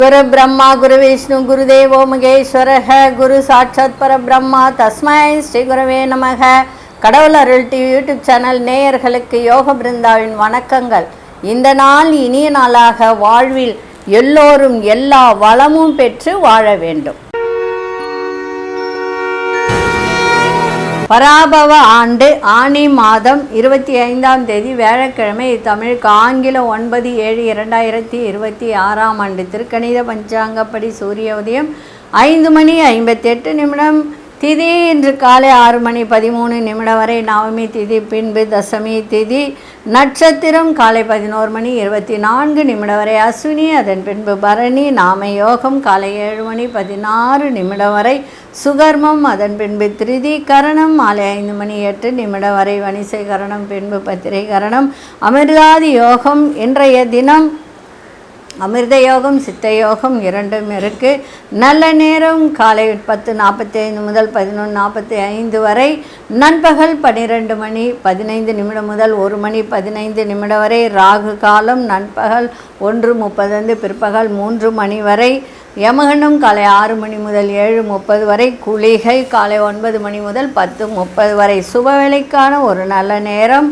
गुरु ब्रह्मा गुरु विष्णु गुरुदेवो महेश्वरः गुरु साक्षात् परब्रह्मा तस्मै ஸ்ரீ குருவே நமக. கடவுள் அருள் டிவி யூடியூப் சேனல் நேயர்களுக்கு யோக பிருந்தாவின் வணக்கங்கள். இந்த நாள் இனிய நாளாக வாழ்வில் எல்லோரும் எல்லா வளமும் பெற்று வாழ வேண்டும். பராபவ ஆண்டு ஆனி மாதம் 25ஆம் தேதி வியாழக்கிழமை. தமிழுக்கு ஆங்கிலம் 9/7/2026 திருக்கணித பஞ்சாங்கப்படி சூரிய உதயம் 5:58. திதி இன்று காலை 6:13 வரை நவமி திதி, பின்பு தசமி திதி. நட்சத்திரம் காலை 11:24 வரை அஸ்வினி, அதன் பின்பு பரணி. நாம யோகம் காலை 7:16 வரை சுகர்மம், அதன் பின்பு திருதி. கரணம் மாலை 5:08 வரை வணிசை கரணம், பின்பு பத்திரை கரணம். அமிர்தாதி யோகம் இன்றைய தினம் அமிர்த யோகம் சித்த யோகம் இரண்டும் இருக்குது. நல்ல நேரம் காலை 10:45 முதல் 11:45 வரை. நண்பகல் 12:15 முதல் 1:15 வரை. ராகு காலம் நண்பகல் 1:35 பிற்பகல் 3 வரை. யமகண்டம் காலை 6 முதல் 7:30 வரை. குளிகை காலை 9 முதல் 10:30 வரை. சுபவேளைக்கான ஒரு நல்ல நேரம்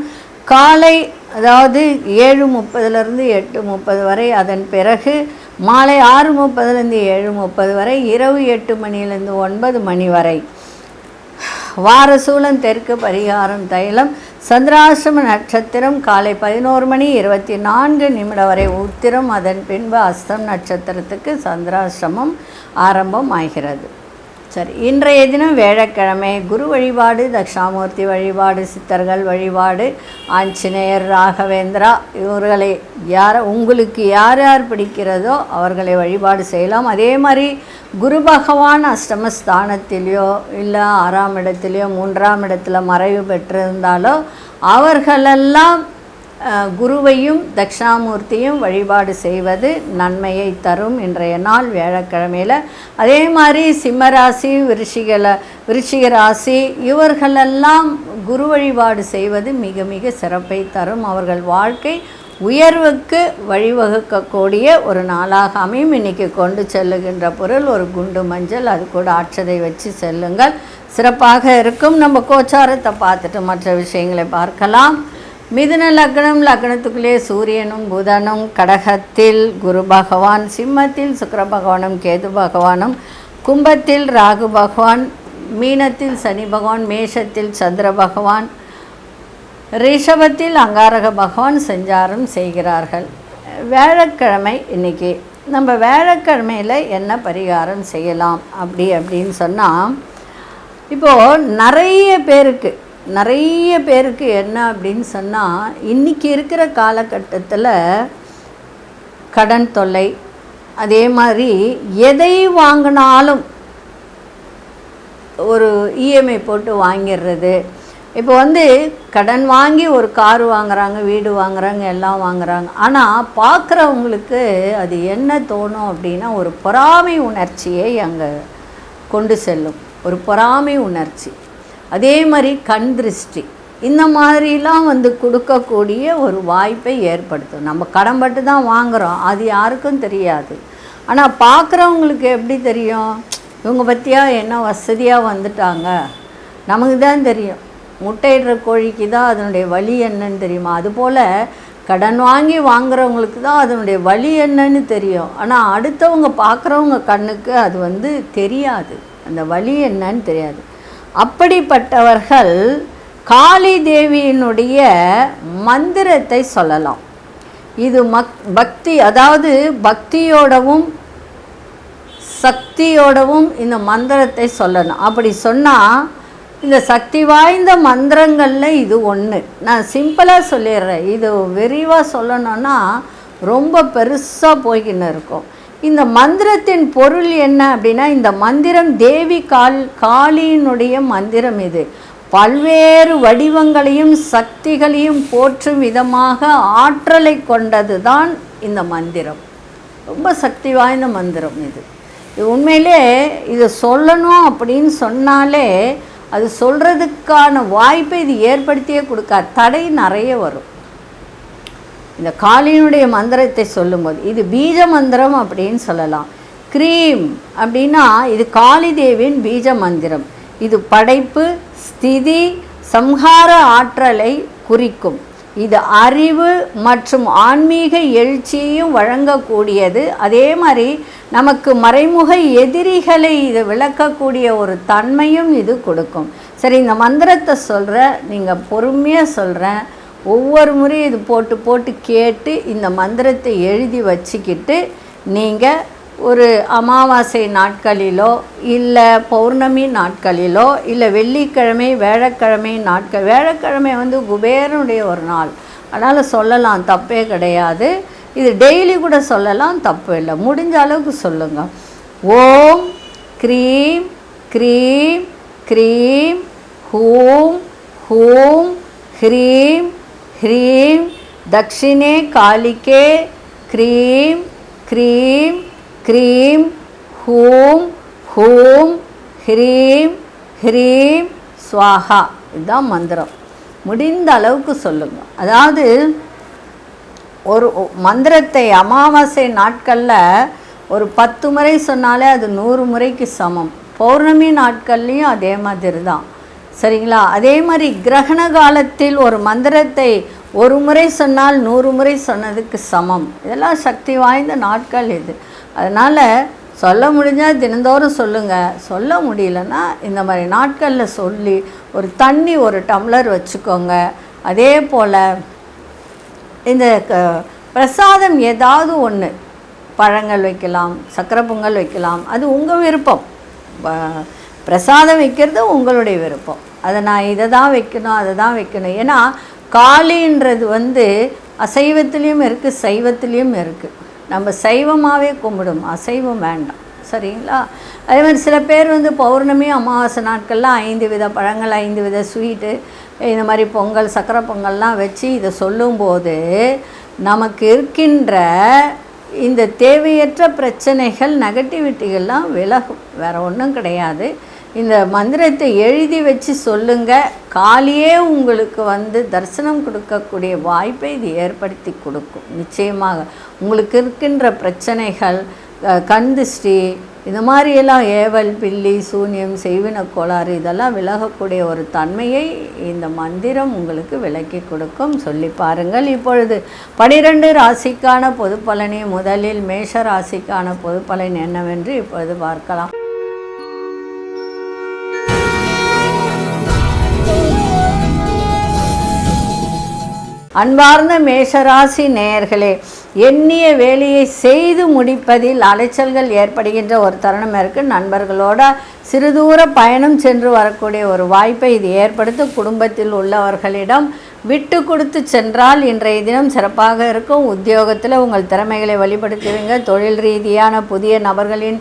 காலை, அதாவது 7:30 8:30 வரை. அதன் பிறகு மாலை 6:30 7:30 வரை. இரவு 8 மணியிலிருந்து 9 வரை. வாரசூலம் தெற்கு, பரிகாரம் தைலம். சந்திராசிரம நட்சத்திரம் காலை 11:24 வரை உத்திரம், அதன் பின்பு அஸ்தம் நட்சத்திரத்துக்கு சந்திராசிரமம் ஆரம்பம் ஆகிறது. சரி, இன்றைய தினம் வியாழக்கிழமை. குரு வழிபாடு, தட்சிணாமூர்த்தி வழிபாடு, சித்தர்கள் வழிபாடு, ஆஞ்சநேயர், ராகவேந்திரா இவர்களை உங்களுக்கு யார் யார் பிடிக்கிறதோ அவர்களை வழிபாடு செய்யலாம். அதே மாதிரி குரு பகவான் அஷ்டமஸ்தானத்திலையோ இல்லை 6ஆம் இடத்துலையோ 3ஆம் இடத்துல மறைவு பெற்றிருந்தாலோ அவர்களெல்லாம் குருவையும் தட்சிணாமூர்த்தியும் வழிபாடு செய்வது நன்மையை தரும் இன்றைய நாள் வியாழக்கிழமையில். அதே மாதிரி சிம்மராசி, விருச்சிக ராசி இவர்களெல்லாம் குரு வழிபாடு செய்வது மிக மிக சிறப்பை தரும். அவர்கள் வாழ்க்கை உயர்வுக்கு வழிவகுக்கக்கூடிய ஒரு நாளாக அமையும். இன்றைக்கி கொண்டு செல்லுகின்ற பொருள் ஒரு குண்டு மஞ்சள், அது கூட அட்சதை வச்சு செல்லுங்கள், சிறப்பாக இருக்கும். நம்ம கோச்சாரத்தை பார்த்துட்டு மற்ற விஷயங்களை பார்க்கலாம். மிதுன லக்னம், லக்னத்துக்குள்ளே சூரியனும் புதனும், கடகத்தில் குரு பகவான், சிம்மத்தில் சுக்கிர பகவானும் கேது பகவானும், கும்பத்தில் ராகு பகவான், மீனத்தில் சனி பகவான், மேஷத்தில் சந்திர பகவான், ரிஷபத்தில் அங்காரக பகவான் சஞ்சாரம் செய்கிறார்கள். வியாழக்கிழமை இன்னைக்கு. நம்ம வியாழக்கிழமையில் என்ன பரிகாரம் செய்யலாம் அப்படின்னு சொன்னால், இப்போது நிறைய பேருக்கு என்ன அப்படின்னு சொன்னால், இன்றைக்கி இருக்கிற காலகட்டத்தில் கடன் தொல்லை, அதே மாதிரி எதை வாங்கினாலும் ஒரு இஎம்ஐ போட்டு வாங்கிடுறது. இப்போ கடன் வாங்கி ஒரு கார் வாங்குகிறாங்க, வீடு வாங்குகிறாங்க, எல்லாம் வாங்குகிறாங்க. ஆனால் பார்க்குறவங்களுக்கு அது என்ன தோணும் அப்படின்னா, ஒரு பொறாமை உணர்ச்சியை அங்கே கொண்டு செல்லும், ஒரு பொறாமை உணர்ச்சி. அதே மாதிரி கண் திருஷ்டி, இந்த மாதிரிலாம் கொடுக்கக்கூடிய ஒரு வாய்ப்பை ஏற்படுத்தும். நம்ம கடன்பட்டு தான் வாங்குகிறோம், அது யாருக்கும் தெரியாது. ஆனால் பார்க்குறவங்களுக்கு எப்படி தெரியும்? இவங்க பற்றியா என்ன வசதியாக வந்துட்டாங்க, நமக்கு தான் தெரியும். முட்டையிடுற கோழிக்கு தான் அதனுடைய வலி என்னன்னு தெரியுமா? அதுபோல் கடன் வாங்கி வாங்குறவங்களுக்கு தான் அதனுடைய வலி என்னன்னு தெரியும். ஆனால் அடுத்தவங்க பார்க்குறவங்க கண்ணுக்கு அது தெரியாது, அந்த வலி என்னன்னு தெரியாது. அப்படிப்பட்டவர்கள் காளி தேவியினுடைய மந்திரத்தை சொல்லலாம். இது பக்தி, அதாவது பக்தியோடவும் சக்தியோடவும் இந்த மந்திரத்தை சொல்லணும். அப்படி சொன்னால் இந்த சக்தி வாய்ந்த மந்திரங்களில் இது ஒன்று. நான் சிம்பிளாக சொல்லிடுறேன், இது விரிவாக சொல்லணும்னா ரொம்ப பெருசாக போய்கின்னு இருக்கும். இந்த மந்திரத்தின் பொருள் என்ன அப்படின்னா, இந்த மந்திரம் தேவி காளியினுடைய மந்திரம். இது பல்வேறு வடிவங்களையும் சக்திகளையும் போற்றும் விதமாக ஆற்றலை கொண்டது தான் இந்த மந்திரம். ரொம்ப சக்தி வாய்ந்த மந்திரம் இது. உண்மையிலே இதை சொல்லணும் அப்படின்னு சொன்னாலே அது சொல்கிறதுக்கான வாய்ப்பை இது ஏற்படுத்தியே கொடுக்காது. தடை நிறைய வரும். இந்த காளியினுடைய மந்திரத்தை சொல்லும்போது இது பீஜ மந்திரம் அப்படின்னு சொல்லலாம். க்ரீம் அப்படின்னா இது காளி தேவியின் பீஜ மந்திரம். இது படைப்பு, ஸ்திதி, சம்ஹார ஆற்றலை குறிக்கும். இது அறிவு மற்றும் ஆன்மீக எழுச்சியையும் வழங்கக்கூடியது. அதே மாதிரி நமக்கு மறைமுக எதிரிகளை இது விளக்கக்கூடிய ஒரு தன்மையும் இது கொடுக்கும். சரி, இந்த மந்திரத்தை சொல்கிறேன், நீங்கள் பொறுமையாக சொல்கிறேன். ஒவ்வொரு முறையும் இது போட்டு போட்டு கேட்டு இந்த மந்திரத்தை எழுதி வச்சுக்கிட்டு நீங்கள் ஒரு அமாவாசை நாட்களிலோ இல்லை பௌர்ணமி நாட்களிலோ இல்லை வெள்ளிக்கிழமை வியாழக்கிழமை நாட்கள், வியாழக்கிழமை குபேரனுடைய ஒரு நாள், அதனால் சொல்லலாம், தப்பே கிடையாது. இது டெய்லி கூட சொல்லலாம், தப்பு இல்லை. முடிஞ்ச அளவுக்கு சொல்லுங்கள். ஓம் க்ரீம் க்ரீம் க்ரீம் ஹூம் ஹூம் ஹ்ரீம் ஹ்ரீம் தக்ஷிணே காளிகே க்ரீம் க்ரீம் க்ரீம் ஹூம் ஹூம் ஹ்ரீம் ஹ்ரீம் ஸ்வாஹா. இதுதான் மந்திரம். முடிந்த அளவுக்கு சொல்லுங்கள். அதாவது ஒரு மந்திரத்தை அமாவாசை நாட்களில் ஒரு 10 முறை சொன்னாலே அது 100 முறைக்கு சமம். பௌர்ணமி நாட்கள்லேயும் அதே மாதிரி தான். சரிங்களா? அதே மாதிரி கிரகண காலத்தில் ஒரு மந்திரத்தை ஒரு முறை சொன்னால் 100 முறை சொன்னதுக்கு சமம். இதெல்லாம் சக்தி வாய்ந்த நாட்கள் இது. அதனால் சொல்ல முடிஞ்சால் தினந்தோறும் சொல்லுங்கள். சொல்ல முடியலன்னா இந்த மாதிரி நாட்களில் சொல்லி ஒரு தண்ணி ஒரு டம்ளர் வச்சுக்கோங்க. அதே போல் இந்த பிரசாதம் ஏதாவது ஒன்று, பழங்கள் வைக்கலாம், சக்கரை பொங்கல் வைக்கலாம், அது உங்கள் விருப்பம். பிரசாதம் வைக்கிறது உங்களுடைய விருப்பம். அதை நான் இதை தான் வைக்கணும், அதை தான் வைக்கணும். ஏன்னா காளின்றது அசைவத்துலேயும் இருக்குது, சைவத்துலேயும் இருக்குது. நம்ம சைவமாகவே கும்பிடும், அசைவம் வேண்டாம். சரிங்களா? அதே மாதிரி சில பேர் பௌர்ணமி அமாவாசை நாட்கள்லாம் 5 வித பழங்கள், 5 வித ஸ்வீட்டு, இந்த மாதிரி பொங்கல், சக்கரை பொங்கல்லாம் வச்சு இதை சொல்லும்போது நமக்கு இருக்கின்ற இந்த தேவையற்ற பிரச்சனைகள், நெகட்டிவிட்டிகள்லாம் விலகும். வேறு ஒன்றும் கிடையாது. இந்த மந்திரத்தை எழுதி வச்சு சொல்லுங்கள். காளியே உங்களுக்கு தரிசனம் கொடுக்கக்கூடிய வாய்ப்பை இது ஏற்படுத்தி கொடுக்கும். நிச்சயமாக உங்களுக்கு இருக்கின்ற பிரச்சனைகள், கண் திருஷ்டி, இந்த மாதிரியெல்லாம் ஏவல், பில்லி, சூன்யம், செய்வின கோளாறு இதெல்லாம் விலகக்கூடிய ஒரு தன்மையை இந்த மந்திரம் உங்களுக்கு விலக்கி கொடுக்கும். சொல்லி பாருங்கள். இப்பொழுது 12 ராசிக்கான பொது பலனை, முதலில் மேஷ ராசிக்கான பொது பலன் என்னவென்று இப்பொழுது பார்க்கலாம். அன்பார்ந்த மேஷராசி நேயர்களே, எண்ணிய வேலையை செய்து முடிப்பதில் அலைச்சல்கள் ஏற்படுகின்ற ஒரு தருணம் இருக்குது. நண்பர்களோட சிறுதூர பயணம் சென்று வரக்கூடிய ஒரு வாய்ப்பை இது ஏற்படுத்தும். குடும்பத்தில் உள்ளவர்களிடம் விட்டு கொடுத்து சென்றால் இன்றைய தினம் சிறப்பாக இருக்கும். உத்தியோகத்தில் உங்கள் திறமைகளை வெளிப்படுத்துவீங்க. தொழில் ரீதியான புதிய நபர்களின்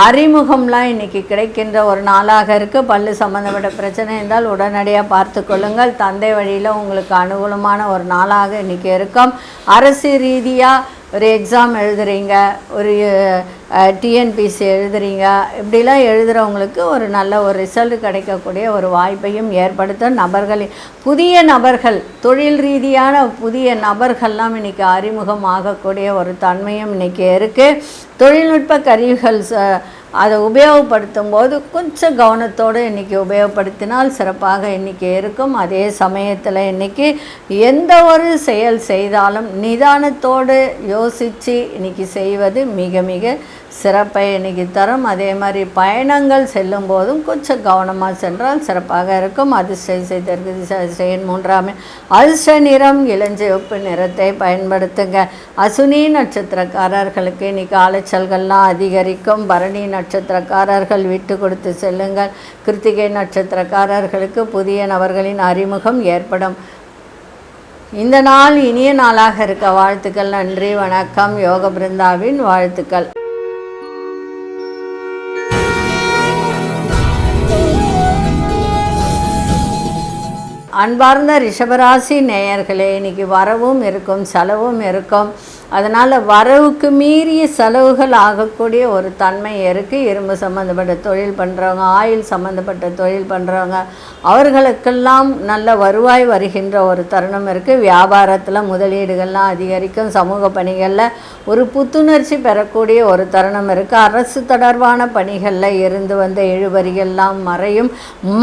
அறிமுகம்லாம் இன்றைக்கி கிடைக்கின்ற ஒரு நாளாக இருக்குது. பல்லு சம்மந்தப்பட்ட பிரச்சனை இருந்தால் உடனடியாக பார்த்து கொள்ளுங்கள். தந்தை வழியில் உங்களுக்கு அனுகூலமான ஒரு நாளாக இன்றைக்கி இருக்கும். அரசு ரீதியாக ஒரு எக்ஸாம் எழுதுகிறீங்க, ஒரு டிஎன்பிசி எழுதுகிறீங்க, இப்படிலாம் எழுதுகிறவங்களுக்கு ஒரு நல்ல ஒரு ரிசல்ட் கிடைக்கக்கூடிய ஒரு வாய்ப்பையும் ஏற்படுத்தும். புதிய நபர்கள், தொழில் ரீதியான புதிய நபர்கள்லாம் இன்றைக்கி அறிமுகம் ஆகக்கூடிய ஒரு தன்மையும் இன்றைக்கி இருக்குது. தொழில்நுட்ப கருவிகள் அதை உபயோகப்படுத்தும் போது கொஞ்சம் கவனத்தோடு இன்றைக்கி உபயோகப்படுத்தினால் சிறப்பாக இன்றைக்கி இருக்கும். அதே சமயத்தில் இன்றைக்கி எந்த ஒரு செயல் செய்தாலும் நிதானத்தோடு யோசித்து இன்றைக்கி செய்வது மிக மிக சிறப்பை இன்றைக்கி தரும். அதே மாதிரி பயணங்கள் செல்லும் போதும் கொஞ்சம் கவனமாக சென்றால் சிறப்பாக இருக்கும். அதிர்ஷ்ட திசையின் 3ஆம் அதிர்ஷ்ட நிறம் இளஞ்சிவப்பு நிறத்தை பயன்படுத்துங்க. அசுனி நட்சத்திரக்காரர்களுக்கு இன்றைக்கி அலைச்சல்கள்லாம் அதிகரிக்கும். பரணி நட்சத்திரக்காரர்கள் விட்டு கொடுத்து செல்லுங்கள். கிருத்திகை நட்சத்திரக்காரர்களுக்கு புதிய நபர்களின் அறிமுகம் ஏற்படும். இந்த நாள் இனிய நாளாக இருக்க வாழ்த்துக்கள். நன்றி, வணக்கம். யோக பிருந்தாவின் வாழ்த்துக்கள். அன்பார்ந்த ரிஷபராசி நேயர்களே, இன்றைக்கி வரவும் இருக்கும் செலவும் இருக்கும். அதனால் வரவுக்கு மீறிய செலவுகள் ஆகக்கூடிய ஒரு தன்மை இருக்குது. இரும்பு சம்மந்தப்பட்ட தொழில் பண்ணுறவங்க, ஆயில் சம்மந்தப்பட்ட தொழில் பண்ணுறவங்க, அவர்களுக்கெல்லாம் நல்ல வருவாய் வருகின்ற ஒரு தருணம் இருக்குது. வியாபாரத்தில் முதலீடுகள்லாம் அதிகரிக்கும். சமூக பணிகளில் ஒரு புத்துணர்ச்சி பெறக்கூடிய ஒரு தருணம் இருக்குது. அரசு தொடர்பான பணிகளில் இருந்து வந்த இழுபறிகள்லாம் மறையும்.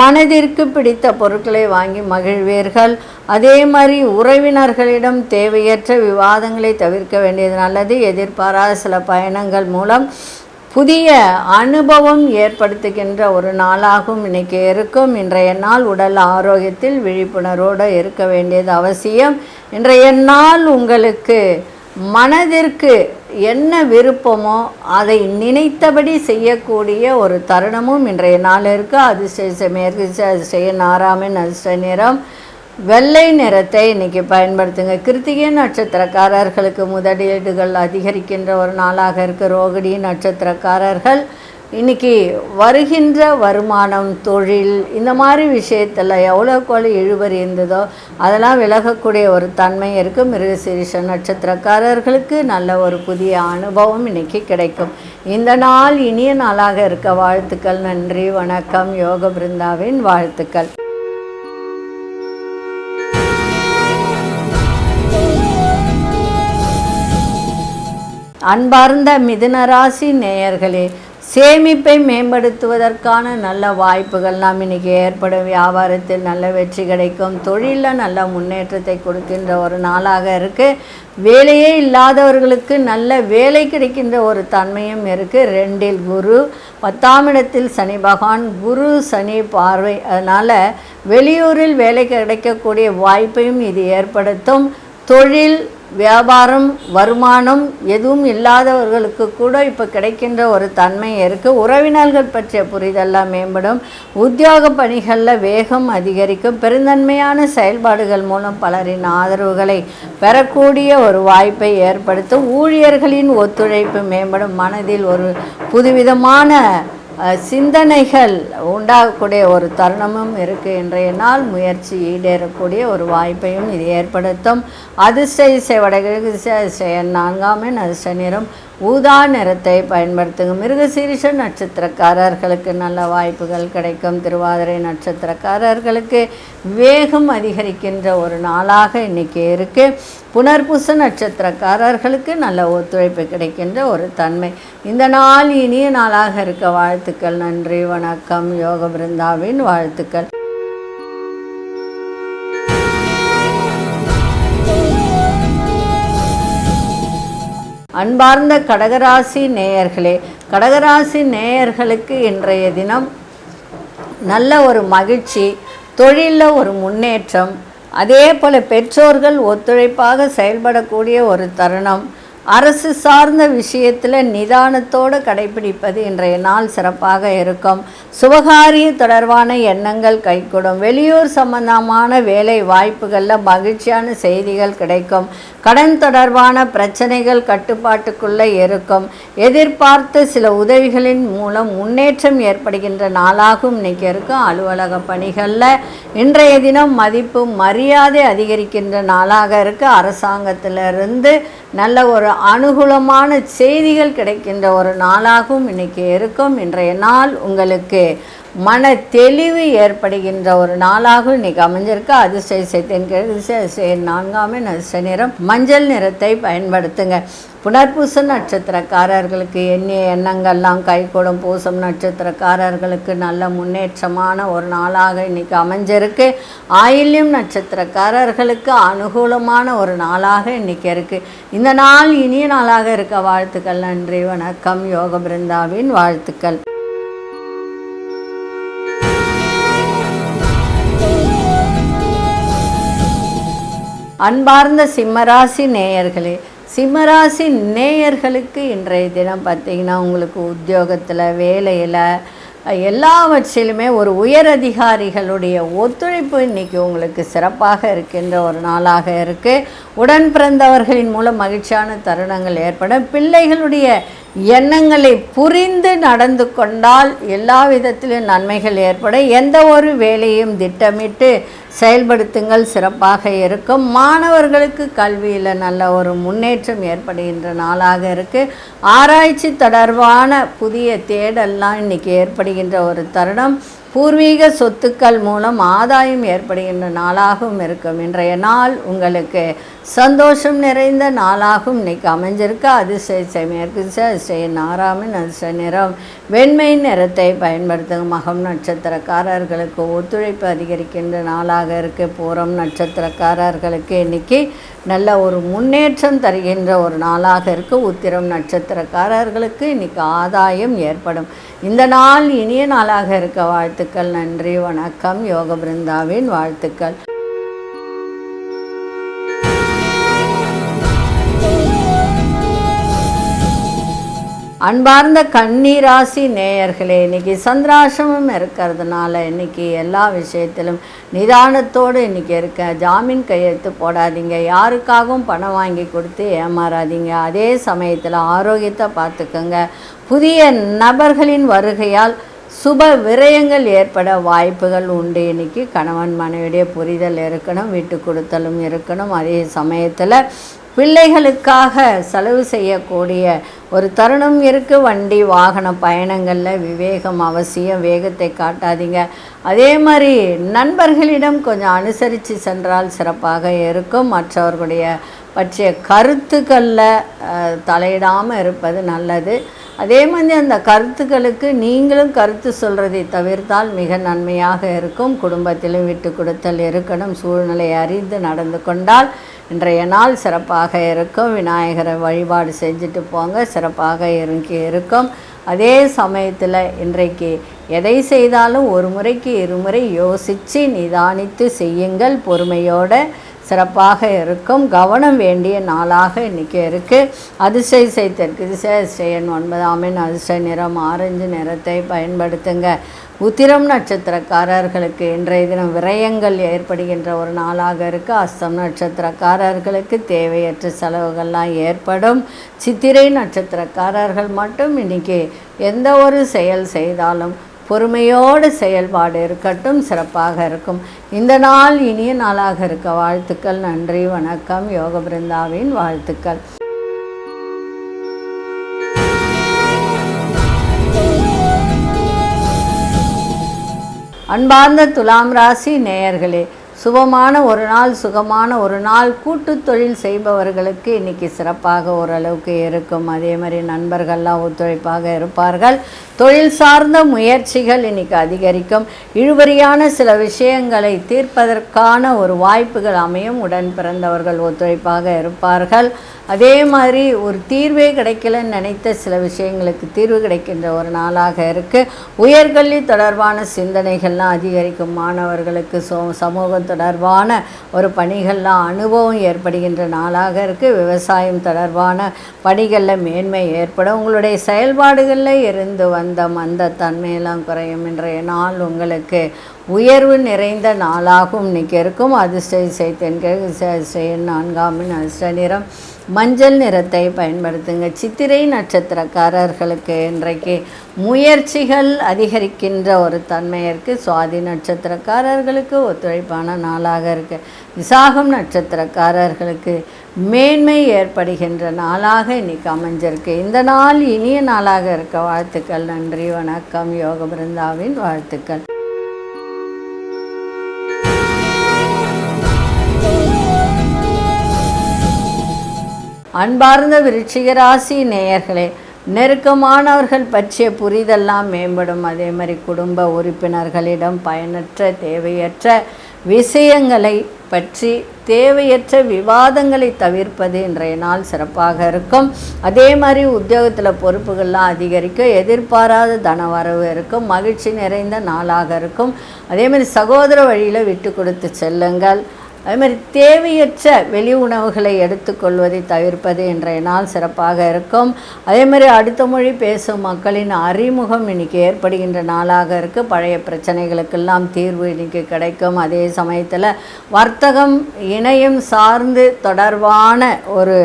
மனதிற்கு பிடித்த பொருட்களை வாங்கி மகிழ்வீர்கள். அதே மாதிரி உறவினர்களிடம் தேவையற்ற விவாதங்களை தவிர்க்க வேண்டியது நல்லது. எதிர்பாராத சில பயணங்கள் மூலம் புதிய அனுபவம் ஏற்படுத்துகின்ற ஒரு நாளாகவும் இன்றைக்கி இருக்கும். இன்றைய நாள் உடல் ஆரோக்கியத்தில் விழிப்புணர்வோடு இருக்க வேண்டியது அவசியம். இன்றைய நாள் உங்களுக்கு மனதிற்கு என்ன விருப்பமோ அதை நினைத்தபடி செய்யக்கூடிய ஒரு தருணமும் இன்றைய நாள் இருக்குது. அதிர்ஷ்ட மேற்கு அதிர்ஷ்ட நாராமின் அதிர்ஷ்ட நிறம் வெள்ளை நிறத்தை இன்றைக்கி பயன்படுத்துங்க. கிருத்திகை நட்சத்திரக்காரர்களுக்கு முதலீடுகள் அதிகரிக்கின்ற ஒரு நாளாக இருக்குது. ரோகிணி நட்சத்திரக்காரர்கள் இன்றைக்கி வருகின்ற வருமானம், தொழில், இந்த மாதிரி விஷயத்தில் எவ்வளோக்கு இழுபறி இருந்ததோ அதெல்லாம் விலகக்கூடிய ஒரு தன்மை இருக்குது. மிருகசீரிஷ நட்சத்திரக்காரர்களுக்கு நல்ல ஒரு புதிய அனுபவம் இன்றைக்கி கிடைக்கும். இந்த நாள் இனிய நாளாக இருக்க வாழ்த்துக்கள். நன்றி, வணக்கம். யோக பிருந்தாவின் வாழ்த்துக்கள். அன்பார்ந்த மிதுனராசி நேயர்களே, சேமிப்பை மேம்படுத்துவதற்கான நல்ல வாய்ப்புகள் நாம் இன்றைக்கி ஏற்படும். வியாபாரத்தில் நல்ல வெற்றி கிடைக்கும். தொழிலில் நல்ல முன்னேற்றத்தை கொடுக்கின்ற ஒரு நாளாக இருக்குது. வேலையே இல்லாதவர்களுக்கு நல்ல வேலை கிடைக்கின்ற ஒரு தன்மையும் இருக்குது. 2இல் குரு, 10ஆம் இடத்தில் சனி பகவான், குரு சனி பார்வை. அதனால் வெளியூரில் வேலை கிடைக்கக்கூடிய வாய்ப்பையும் இது ஏற்படுத்தும். தொழில், வியாபாரம், வருமானம் எதுவும் இல்லாதவர்களுக்கு கூட இப்போ கிடைக்கின்ற ஒரு தன்மை இருக்குது. உறவினர்கள் பற்றிய புரிதெல்லாம் மேம்படும். உத்தியோக பணிகளில் வேகம் அதிகரிக்கும். பெருந்தன்மையான செயல்பாடுகள் மூலம் பலரின் ஆதரவுகளை பெறக்கூடிய ஒரு வாய்ப்பை ஏற்படுத்தும். ஊழியர்களின் ஒத்துழைப்பு மேம்படும். மனதில் ஒரு புதுவிதமான சிந்தனைகள் உண்டாகக்கூடிய ஒரு தருணமும் இருக்குது. இன்றைய நாள் முயற்சி ஈடேறக்கூடிய ஒரு வாய்ப்பையும் இது ஏற்படுத்தும். அதிர்ஷ்ட இசை வடகிழக்கு திசை, அதிர்ஷ்ட 4ஆம் எண், அதிர்ஷ்ட நிறம் ஊதா நிறத்தை பயன்படுத்துங்க. மிருகசீரிஷ நட்சத்திரக்காரர்களுக்கு நல்ல வாய்ப்புகள் கிடைக்கும். திருவாதிரை நட்சத்திரக்காரர்களுக்கு வேகம் அதிகரிக்கின்ற ஒரு நாளாக இன்றைக்கி இருக்குது. புனர்பூச நட்சத்திரக்காரர்களுக்கு நல்ல ஒத்துழைப்பு கிடைக்கின்ற ஒரு தன்மை. இந்த நாள் இனிய நாளாக இருக்க வாழ்த்துக்கள். நன்றி, வணக்கம். யோக பிருந்தாவின் வாழ்த்துக்கள். அன்பார்ந்த கடகராசி நேயர்களே, கடகராசி நேயர்களுக்கு இன்றைய தினம் நல்ல ஒரு மகிழ்ச்சி, தொழிலில் ஒரு முன்னேற்றம், அதே போல் பெற்றோர்கள் ஒத்துழைப்பாக செயல்படக்கூடிய ஒரு தருணம். அரசு சார்ந்த விஷயத்தில் நிதானத்தோடு கடைபிடிப்பது இன்றைய நாள் சிறப்பாக இருக்கும். சுபகாரிய தொடர்பான எண்ணங்கள் கைகூடும். வெளியூர் சம்பந்தமான வேலை வாய்ப்புகளில் மகிழ்ச்சியான செய்திகள் கிடைக்கும். கடன் தொடர்பான பிரச்சனைகள் கட்டுப்பாட்டுக்குள்ளே இருக்கும். எதிர்பார்த்த சில உதவிகளின் மூலம் முன்னேற்றம் ஏற்படுகின்ற நாளாகவும் இன்றைக்கி இருக்கும். அலுவலக பணிகளில் இன்றைய தினம் மதிப்பு மரியாதை அதிகரிக்கின்ற நாளாக இருக்குது. அரசாங்கத்திலிருந்து நல்ல ஒரு அனுகூலமான செய்திகள் கிடைக்கின்ற ஒரு நாளாகவும் இன்றைக்கி இருக்கும். இன்றைய நாள் உங்களுக்கு மன தெளிவு ஏற்படுகின்ற ஒரு நாளாகவும் இன்றைக்கி அமைஞ்சிருக்கு. அதிர்ஷ்ட இசைத்தின் கிழக்கு 4ஆம் எண், அதிர்ஷ்ட நிறம் மஞ்சள் நிறத்தை பயன்படுத்துங்க. புனர்பூச நட்சத்திரக்காரர்களுக்கு எண்ணிய எண்ணங்கள்லாம் கைகூடும். பூசம் நட்சத்திரக்காரர்களுக்கு நல்ல முன்னேற்றமான ஒரு நாளாக இன்றைக்கி அமைஞ்சிருக்கு. ஆயில்யம் நட்சத்திரக்காரர்களுக்கு அனுகூலமான ஒரு நாளாக இன்றைக்கி இருக்குது. இந்த நாள் இனிய நாளாக இருக்க வாழ்த்துக்கள். நன்றி, வணக்கம். யோக பிருந்தாவின் வாழ்த்துக்கள். அன்பார்ந்த சிம்மராசி நேயர்களே, சிம்மராசி நேயர்களுக்கு இன்றைய தினம் பார்த்திங்கன்னா உங்களுக்கு உத்தியோகத்தில், வேலையில், எல்லாவற்றிலுமே ஒரு உயர் அதிகாரிகளுடைய ஒத்துழைப்பு இன்றைக்கி உங்களுக்கு சிறப்பாக இருக்கின்ற ஒரு நாளாக இருக்குது. உடன் பிறந்தவர்களின் மூலம் மகிழ்ச்சியான தருணங்கள் ஏற்படும். பிள்ளைகளுடைய எண்ணங்களை புரிந்து நடந்து கொண்டால் எல்லா விதத்திலும் நன்மைகள் ஏற்படும். எந்த ஒரு வேலையும் திட்டமிட்டு செயல்படுத்துங்கள், சிறப்பாக இருக்கும். மாணவர்களுக்கு கல்வியில் நல்ல ஒரு முன்னேற்றம் ஏற்படுகின்ற நாளாக இருக்குது. ஆராய்ச்சி தொடர்பான புதிய தேடல்லாம் இன்றைக்கி ஏற்படுகின்ற ஒரு தருணம். பூர்வீக சொத்துக்கள் மூலம் ஆதாயம் ஏற்படுகின்ற நாளாகவும் இருக்கும். இன்றைய நாள் உங்களுக்கு சந்தோஷம் நிறைந்த நாளாகவும் இன்றைக்கி அமைஞ்சிருக்கு. அதிர்ஷ்ட மேற்கு திசை, அதிர்ஷ்ட நாராமின், அதிர்ஷ்ட நிறம் வெண்மை நிறத்தை பயன்படுத்தும். மகம் நட்சத்திரக்காரர்களுக்கு ஒத்துழைப்பு அதிகரிக்கின்ற நாளாக இருக்குது. பூரம் நட்சத்திரக்காரர்களுக்கு இன்றைக்கி நல்ல ஒரு முன்னேற்றம் தருகின்ற ஒரு நாளாக இருக்குது. உத்திரம் நட்சத்திரக்காரர்களுக்கு இன்றைக்கி ஆதாயம் ஏற்படும். இந்த நாள் இனிய நாளாக இருக்க வாழ்த்துக்கள். நன்றி, வணக்கம். யோக பிருந்தாவின் வாழ்த்துக்கள். அன்பார்ந்த கன்னி ராசி நேயர்களே, இன்றைக்கி சந்திராசிரமம் இருக்கிறதுனால இன்றைக்கி எல்லா விஷயத்திலும் நிதானத்தோடு இன்றைக்கி இருக்க. ஜாமீன் கையெழுத்து போடாதீங்க, யாருக்காகவும் பணம் வாங்கி கொடுத்து ஏமாறாதீங்க. அதே சமயத்தில் ஆரோக்கியத்தை பார்த்துக்கோங்க. புதிய நபர்களின் வருகையால் சுப விரயங்கள் ஏற்பட வாய்ப்புகள் உண்டு. இன்றைக்கி கணவன் மனைவியுடைய புரிதல் இருக்கணும், விட்டு கொடுத்தலும் இருக்கணும். அதே சமயத்தில் பிள்ளைகளுக்காக செலவு செய்யக்கூடிய ஒரு தருணம் இருக்குது. வண்டி வாகன பயணங்களில் விவேகம் அவசியம், வேகத்தை காட்டாதீங்க. அதே மாதிரி நண்பர்களிடம் கொஞ்சம் அனுசரித்து சென்றால் சிறப்பாக இருக்கும். மற்றவர்களுடைய பற்றிய கருத்துக்களில் தலையிடாமல் இருப்பது நல்லது. அதே மாதிரி அந்த கருத்துக்களுக்கு நீங்களும் கருத்து சொல்கிறதை தவிர்த்தால் மிக நன்மையாக இருக்கும். குடும்பத்திலும் விட்டு கொடுத்தல் இருக்கணும். சூழ்நிலை அறிந்து நடந்து கொண்டால் இன்றைய நாள் சிறப்பாக இருக்கும். விநாயகரை வழிபாடு செஞ்சுட்டு போங்க, சிறப்பாக இருக்கும். அதே சமயத்தில் இன்றைக்கு எதை செய்தாலும் ஒரு முறைக்கு இருமுறை யோசித்து நிதானித்து செய்யுங்கள். பொறுமையோடு சிறப்பாக இருக்கும். கவனம் வேண்டிய நாளாக இன்றைக்கி இருக்குது. அதிர்ஷ்ட தெற்கு திசை, அதிர்ஷ்ட 9 அதிர்ஷ்ட நிறம் ஆரஞ்சு நிறத்தை பயன்படுத்துங்க. உத்திரம் நட்சத்திரக்காரர்களுக்கு இன்றைய தினம் விரயங்கள் ஏற்படுகின்ற ஒரு நாளாக இருக்குது. அஸ்தம் நட்சத்திரக்காரர்களுக்கு தேவையற்ற செலவுகள்லாம் ஏற்படும். சித்திரை நட்சத்திரக்காரர்கள் மட்டும் இன்றைக்கி எந்த ஒரு செயல் செய்தாலும் பொறுமையோடு செயல்பாடு இருக்கட்டும், சிறப்பாக இருக்கும். இந்த நாள் இனிய நாளாக இருக்க வாழ்த்துக்கள். நன்றி, வணக்கம். யோக பிருந்தாவின் வாழ்த்துக்கள். அன்பார்ந்த துலாம் ராசி நேயர்களே, சுபமான ஒரு நாள், சுகமான ஒரு நாள். கூட்டு தொழில் செய்பவர்களுக்கு இன்றைக்கி சிறப்பாக ஓரளவுக்கு இருக்கும். அதே மாதிரி நண்பர்கள்லாம் ஒத்துழைப்பாக இருப்பார்கள். தொழில் சார்ந்த முயற்சிகள் இன்றைக்கி அதிகரிக்கும். இழுபறியான சில விஷயங்களை தீர்ப்பதற்கான ஒரு வாய்ப்புகள் அமையும். உடன் பிறந்தவர்கள் ஒத்துழைப்பாக இருப்பார்கள். அதே மாதிரி ஒரு தீர்வே கிடைக்கலன்னு நினைத்த சில விஷயங்களுக்கு தீர்வு கிடைக்கின்ற ஒரு நாளாக இருக்குது. உயர்கல்வி தொடர்பான சிந்தனைகள்லாம் அதிகரிக்கும். மாணவர்களுக்கு சமூகம் தொடர்பான ஒரு பணிகள்லாம் அனுபவம் ஏற்படுகின்ற நாளாக இருக்குது. விவசாயம் தொடர்பான பணிகளில் மேன்மை ஏற்படும். உங்களுடைய செயல்பாடுகளில் இருந்து வந்த மந்த தன்மையெல்லாம் குறையும். இன்றைய நாள் உங்களுக்கு உயர்வு நிறைந்த நாளாகவும் இன்றைக்கி இருக்கும். அதிர்ஷ்ட தென்கிழக்கு, அதிர்ஷ்ட 4 அதிர்ஷ்ட நிறம் மஞ்சள் நிறத்தை பயன்படுத்துங்க. சித்திரை நட்சத்திரக்காரர்களுக்கு இன்றைக்கு முயற்சிகள் அதிகரிக்கின்ற ஒரு தன்மை இருக்குது. சுவாதி நட்சத்திரக்காரர்களுக்கு ஒத்துழைப்பான நாளாக இருக்குது. விசாகம் நட்சத்திரக்காரர்களுக்கு மேன்மை ஏற்படுகின்ற நாளாக இன்றைக்கி அமைஞ்சிருக்கு. இந்த நாள் இனிய நாளாக இருக்க வாழ்த்துக்கள். நன்றி, வணக்கம். யோக பிருந்தாவின் வாழ்த்துக்கள். அன்பார்ந்த விருச்சிக ராசி நேயர்களே, நெருக்கமானவர்கள் பற்றிய புரிதெல்லாம் மேம்படும். அதே மாதிரி குடும்ப உறுப்பினர்களிடம் பயனற்ற தேவையற்ற விஷயங்களை பற்றி தேவையற்ற விவாதங்களை தவிர்ப்பது இன்றைய நாள் சிறப்பாக இருக்கும். அதே மாதிரி உத்தியோகத்தில் பொறுப்புகள்லாம் அதிகரிக்கும். எதிர்பாராத தனவரவு இருக்கும். மகிழ்ச்சி நிறைந்த நாளாக இருக்கும். அதே மாதிரி சகோதர வழியில் விட்டு கொடுத்து செல்லுங்கள். அதேமாதிரி தேவையற்ற வெளி உணவுகளை எடுத்துக்கொள்வதை தவிர்ப்பது இன்றைய நாள் சிறப்பாக இருக்கும். அதேமாதிரி அடுத்த மொழி பேசும் மக்களின் அறிமுகம் இன்றைக்கி ஏற்படுகின்ற நாளாக இருக்குது. பழைய பிரச்சனைகளுக்கெல்லாம் தீர்வு இன்றைக்கி கிடைக்கும். அதே சமயத்தில் வர்த்தகம் இணையம் சார்ந்து தொடர்பான ஒரு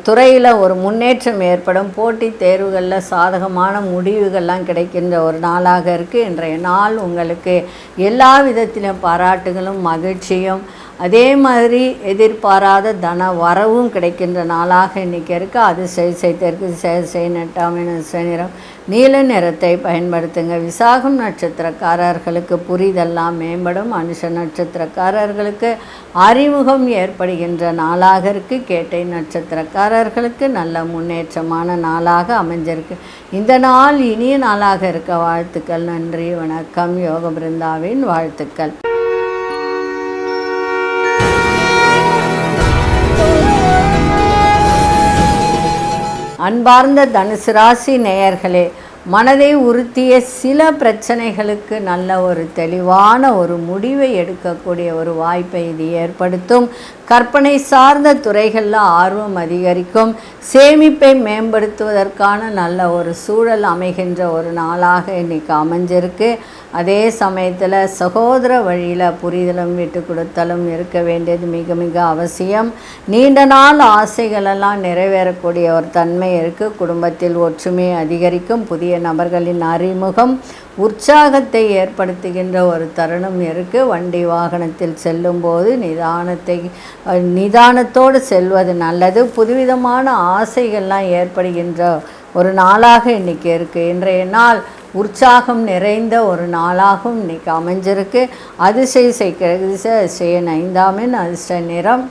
துறையில் ஒரு முன்னேற்றம் ஏற்படும். போட்டித் தேர்வுகளில் சாதகமான முடிவுகள்லாம் கிடைக்கின்ற ஒரு நாளாக இருக்குது. இன்றைய நாள் உங்களுக்கு எல்லா விதத்திலும் பாராட்டுகளும் மகிழ்ச்சியும் அதே மாதிரி எதிர்பாராத தன வரவும் கிடைக்கின்ற நாளாக இன்றைக்கி இருக்குது. அது தெற்கு நெட்டாமை நிறம் நீல நிறத்தை பயன்படுத்துங்க. விசாகம் நட்சத்திரக்காரர்களுக்கு புரிதெல்லாம் மேம்படும். அனுஷ நட்சத்திரக்காரர்களுக்கு அறிமுகம் ஏற்படுகின்ற நாளாக இருக்குது. கேட்டை நட்சத்திரக்காரர்களுக்கு நல்ல முன்னேற்றமான நாளாக அமைஞ்சிருக்கு. இந்த நாள் இனிய நாளாக இருக்க வாழ்த்துக்கள். நன்றி, வணக்கம். யோக பிருந்தாவின் வாழ்த்துக்கள். அன்பார்ந்த தனுசு ராசி நேயர்களே, மனதை உறுத்திய சில பிரச்சனைகளுக்கு நல்ல ஒரு தெளிவான ஒரு முடிவை எடுக்கக்கூடிய ஒரு வாய்ப்பை இது ஏற்படுத்தும். கற்பனை சார்ந்த துறைகளில் ஆர்வம் அதிகரிக்கும். சேமிப்பை மேம்படுத்துவதற்கான நல்ல ஒரு சூழல் அமைகின்ற ஒரு நாளாக இன்றைக்கி அமைஞ்சிருக்கு. அதே சமயத்தில் சகோதர வழியில் புரிதலும் விட்டு கொடுத்தலும் இருக்க வேண்டியது மிக மிக அவசியம். நீண்ட நாள் ஆசைகளெல்லாம் நிறைவேறக்கூடிய ஒரு தன்மை இருக்குது. குடும்பத்தில் ஒற்றுமை அதிகரிக்கும். புதிய நபர்களின் அறிமுகம் உற்சாகத்தை ஏற்படுத்துகின்ற ஒரு தருணம் இருக்குது. வண்டி வாகனத்தில் செல்லும்போது நிதானத்தோடு செல்வது நல்லது. புதுவிதமான ஆசைகள்லாம் ஏற்படுகின்ற ஒரு நாளாக இன்றைக்கி இருக்குது. இன்றைய நாள் உற்சாகம் நிறைந்த ஒரு நாளாகவும் இன்றைக்கி அமைஞ்சிருக்கு. அதிசய 5ஆம் அதிர்ஷ்ட நிறம்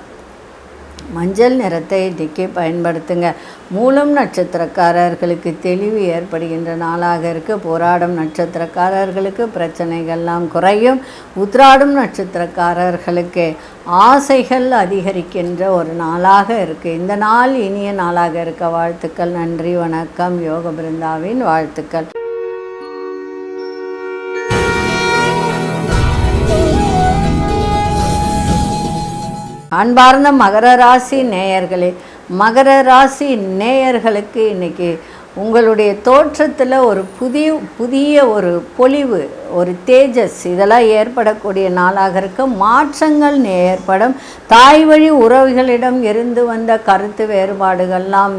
மஞ்சள் நிறத்தை இன்றைக்கி பயன்படுத்துங்க. மூலம் நட்சத்திரக்காரர்களுக்கு தெளிவு ஏற்படுகின்ற நாளாக இருக்குது. போராடும் நட்சத்திரக்காரர்களுக்கு பிரச்சனைகள்லாம் குறையும். உத்திராடும் நட்சத்திரக்காரர்களுக்கு ஆசைகள் அதிகரிக்கின்ற ஒரு நாளாக இருக்குது. இந்த நாள் இனிய நாளாக இருக்க வாழ்த்துக்கள். நன்றி, வணக்கம். யோக பிருந்தாவின் வாழ்த்துக்கள். அன்பார்ந்த மகர ராசி நேயர்களே, மகர ராசி நேயர்களுக்கு இன்றைக்கி உங்களுடைய தோற்றத்தில் ஒரு புதிய ஒரு பொலிவு, ஒரு தேஜஸ் இதெல்லாம் ஏற்படக்கூடிய நாளாக இருக்க. மாற்றங்கள் ஏற்படும். தாய் வழி உறவுகளிடம் இருந்து வந்த கருத்து வேறுபாடுகள்லாம்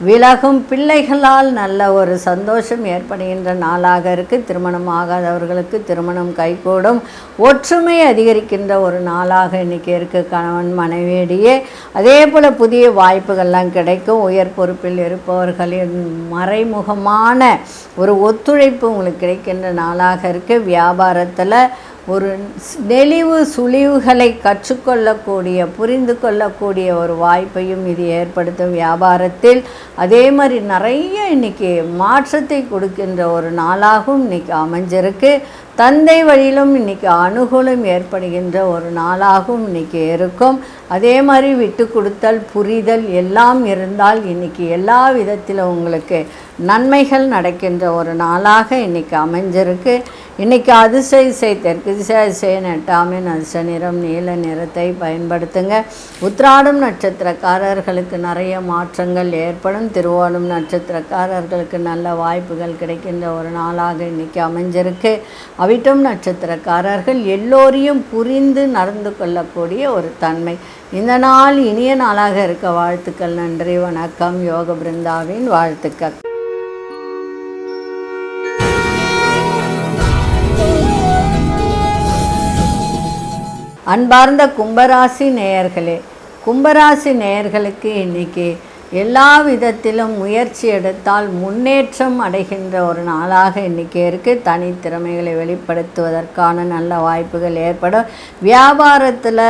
விலகும். பிள்ளைகளால் நல்ல ஒரு சந்தோஷம் ஏற்படுகின்ற நாளாக இருக்குது. திருமணம் ஆகாதவர்களுக்கு திருமணம் கைகூடும். ஒற்றுமை அதிகரிக்கின்ற ஒரு நாளாக இன்றைக்கி இருக்குது. கணவன் மனைவியிடையே அதே போல் புதிய வாய்ப்புகள்லாம் கிடைக்கும். உயர் பொறுப்பில் இருப்பவர்களின் மறைமுகமான ஒரு ஒத்துழைப்பு உங்களுக்கு கிடைக்கின்ற நாளாக இருக்குது. வியாபாரத்தில் ஒரு நெளிவு சுழிவுகளை கற்றுக்கொள்ளக்கூடிய புரிந்து கொள்ளக்கூடிய ஒரு வாய்ப்பையும் இது ஏற்படுத்தும் வியாபாரத்தில். அதே மாதிரி நிறைய இன்றைக்கி மாற்றத்தை கொடுக்கின்ற ஒரு நாளாகவும் இன்றைக்கி அமைஞ்சிருக்கு. தந்தை வழியிலும் இன்றைக்கி அனுகூலம் ஏற்படுகின்ற ஒரு நாளாகவும் இன்றைக்கி இருக்கும். அதே மாதிரி விட்டு கொடுத்தல் புரிதல் எல்லாம் இருந்தால் இன்றைக்கி எல்லா விதத்திலும் உங்களுக்கு நன்மைகள் நடக்கின்ற ஒரு நாளாக இன்றைக்கி அமைஞ்சிருக்கு. இன்றைக்கி அதிசய தெற்கு திசை நெட்டாமை அதிர்ஷ்ட நிறம் நீல நிறத்தை பயன்படுத்துங்க. உத்திராடம் நட்சத்திரக்காரர்களுக்கு நிறைய மாற்றங்கள் ஏற்படும். திருவோணம் நட்சத்திரக்காரர்களுக்கு நல்ல வாய்ப்புகள் கிடைக்கின்ற ஒரு நாளாக இன்றைக்கி அமைஞ்சிருக்கு. அவிட்டம் நட்சத்திரக்காரர்கள் எல்லோரையும் புரிந்து நடந்து கொள்ளக்கூடிய ஒரு தன்மை. இந்த நாள் இனிய நாளாக இருக்க வாழ்த்துக்கள். நன்றி, வணக்கம். யோக பிருந்தாவின் வாழ்த்துக்கள். அன்பார்ந்த கும்பராசி நேயர்களே, கும்பராசி நேயர்களுக்கு இன்றைக்கி எல்லா விதத்திலும் முயற்சி எடுத்தால் முன்னேற்றம் அடைகின்ற ஒரு நாளாக இன்றைக்கி இருக்குது. தனித்திறமைகளை வெளிப்படுத்துவதற்கான நல்ல வாய்ப்புகள் ஏற்படும். வியாபாரத்தில்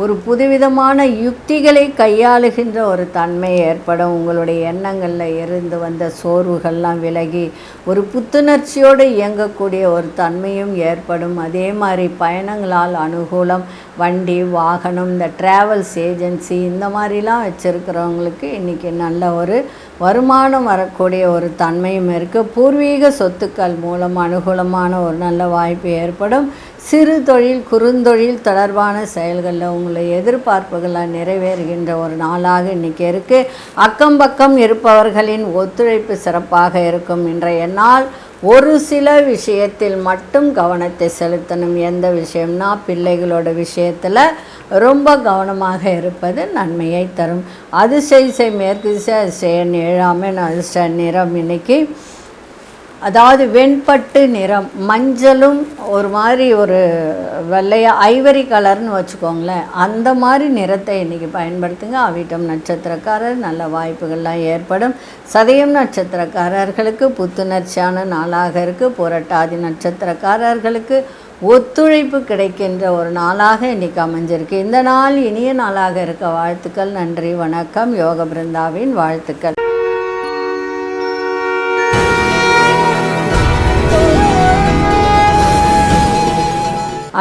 ஒரு புதுவிதமான யுக்திகளை கையாளுகின்ற ஒரு தன்மை ஏற்படும். உங்களுடைய எண்ணங்களில் இருந்து வந்த சோர்வுகள்லாம் விலகி ஒரு புத்துணர்ச்சியோடு இயங்கக்கூடிய ஒரு தன்மையும் ஏற்படும். அதே மாதிரி பயணங்களால் அனுகூலம். வண்டி வாகனம், இந்த ட்ராவல்ஸ் ஏஜென்சி இந்த மாதிரிலாம் வச்சுருக்கிறவங்களுக்கு இன்றைக்கி நல்ல ஒரு வருமானம் வரக்கூடிய ஒரு தன்மையும் இருக்குது. பூர்வீக சொத்துக்கள் மூலம் அனுகூலமான ஒரு நல்ல வாய்ப்பு ஏற்படும். சிறு தொழில் குறுந்தொழில் தொடர்பான செயல்களில் உங்களை எதிர்பார்ப்புகளை நிறைவேறுகின்ற ஒரு நாளாக இன்றைக்கி இருக்குது. அக்கம் பக்கம் இருப்பவர்களின் ஒத்துழைப்பு சிறப்பாக இருக்கும். இன்றைய நாள் ஒரு சில விஷயத்தில் மட்டும் கவனத்தை செலுத்தணும். எந்த விஷயம்னா பிள்ளைகளோட விஷயத்தில் ரொம்ப கவனமாக இருப்பது நன்மையை தரும். அதிசய மேற்கு திசை அதிசயன் 7ஆம் அதிர்ஷ்ட நிறம் இன்னைக்கு அதாவது வெண்பட்டு நிறம், மஞ்சளும் ஒரு மாதிரி ஒரு வெள்ளையா ஐவரி கலர்னு வச்சுக்கோங்களேன், அந்த மாதிரி நிறத்தை இன்றைக்கி பயன்படுத்துங்க. அவிட்டம் நட்சத்திரக்காரர் நல்ல வாய்ப்புகள்லாம் ஏற்படும். சதயம் நட்சத்திரக்காரர்களுக்கு புத்துணர்ச்சியான நாளாக இருக்குது. புரட்டாதி நட்சத்திரக்காரர்களுக்கு ஒத்துழைப்பு கிடைக்கின்ற ஒரு நாளாக இன்றைக்கி அமைஞ்சிருக்கு. இந்த நாள் இனிய நாளாக இருக்க வாழ்த்துக்கள். நன்றி, வணக்கம். யோக பிருந்தாவின் வாழ்த்துக்கள்.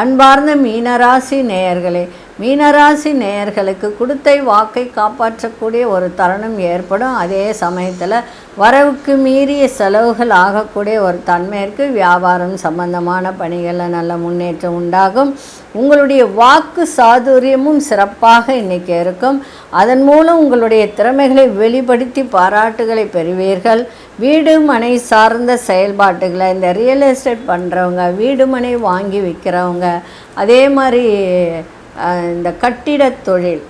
அன்பார்ந்த மீனராசி நேயர்களே, மீனராசி நேயர்களுக்கு கொடுத்தை வாக்கை காப்பாற்றக்கூடிய ஒரு தருணம் ஏற்படும். அதே சமயத்தில் வரவுக்கு மீறிய செலவுகள் ஆகக்கூடிய ஒரு தன்மை இருக்குது. வியாபாரம் சம்பந்தமான பணிகளில் நல்ல முன்னேற்றம் உண்டாகும். உங்களுடைய வாக்கு சாதுரியமும் சிறப்பாக இன்றைக்கி இருக்கும். அதன் மூலம் உங்களுடைய திறமைகளை வெளிப்படுத்தி பாராட்டுகளை பெறுவீர்கள். வீடு மனை சார்ந்த செயல்பாட்டுகளை இந்த ரியல் எஸ்டேட் பண்ணுறவங்க, வீடு மனை வாங்கி விற்கிறவங்க, அதே மாதிரி இந்த கட்டிட தொழில்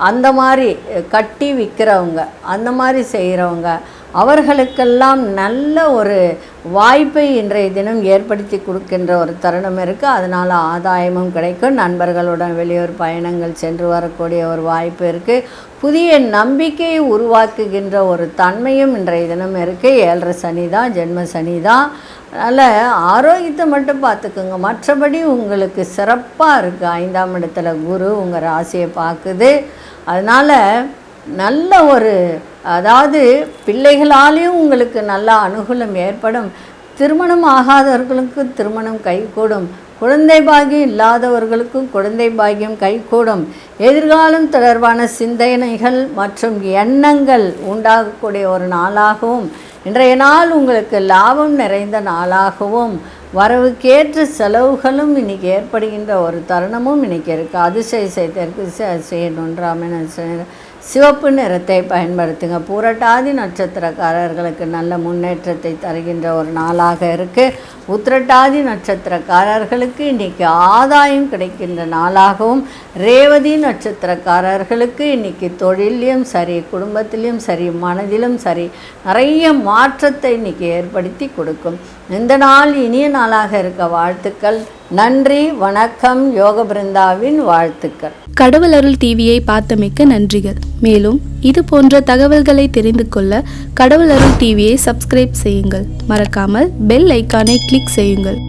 அந்த மாதிரி கட்டி விற்கிறவங்க, அந்த மாதிரி செய்கிறவங்க, அவர்களுக்கெல்லாம் நல்ல ஒரு வாய்ப்பை இன்றைய தினம் ஏற்படுத்தி கொடுக்கின்ற ஒரு தருணம் இருக்குது. அதனால் ஆதாயமும் கிடைக்கும். நண்பர்களுடன் வெளியூர் பயணங்கள் சென்று வரக்கூடிய ஒரு வாய்ப்பு இருக்குது. புதிய நம்பிக்கையை உருவாக்குகின்ற ஒரு தன்மையும் இன்றைய தினம் இருக்குது. 7.5 சனி தான், ஜென்ம சனி தான். அதனால் ஆரோக்கியத்தை மட்டும் பார்த்துக்குங்க. மற்றபடி உங்களுக்கு சிறப்பாக இருக்குது. 5ஆம் இடத்துல குரு உங்கள் ராசியை பார்க்குது. அதனால் நல்ல ஒரு அதாவது பிள்ளைகளாலேயும் உங்களுக்கு நல்ல அனுகூலம் ஏற்படும். திருமணம் ஆகாதவர்களுக்கு திருமணம் கைகூடும். குழந்தை பாக்கியம் இல்லாதவர்களுக்கும் குழந்தை பாக்கியம் கைகூடும். எதிர்காலம் தொடர்பான சிந்தனைகள் மற்றும் எண்ணங்கள் உண்டாகக்கூடிய ஒரு நாளாகவும் இன்றைய நாள் உங்களுக்கு லாபம் நிறைந்த நாளாகவும் வரவுக்கேற்ற செலவுகளும் இன்றைக்கி ஏற்படுகின்ற ஒரு தருணமும் இன்றைக்கி இருக்குது. அதிசய தெற்கு அதிசயன் 1ஆம் சிவப்பு நிறத்தை பயன்படுத்துங்க. புரட்டாதி நட்சத்திரக்காரர்களுக்கு நல்ல முன்னேற்றத்தை தருகின்ற ஒரு நாளாக இருக்குது. உத்திரட்டாதி நட்சத்திரக்காரர்களுக்கு இன்றைக்கி ஆதாயம் கிடைக்கின்ற நாளாகவும், ரேவதி நட்சத்திரக்காரர்களுக்கு இன்றைக்கி தொழிலையும் சரி, குடும்பத்திலையும் சரி, மனதிலும் சரி நிறைய மாற்றத்தை இன்றைக்கி ஏற்படுத்தி கொடுக்கும். இந்த நாள் இனிய நாளாக இருக்க வாழ்த்துக்கள். நன்றி, வணக்கம். யோக பிருந்தாவின் வாழ்த்துக்கள். கடவுள் அருள் டிவியை பார்த்தமைக்க நன்றிகள். மேலும் இது போன்ற தகவல்களை தெரிந்து கொள்ள கடவுள் அருள் டிவியை சப்ஸ்கிரைப் செய்யுங்கள். மறக்காமல் பெல் ஐக்கானை கிளிக் செய்யுங்கள்.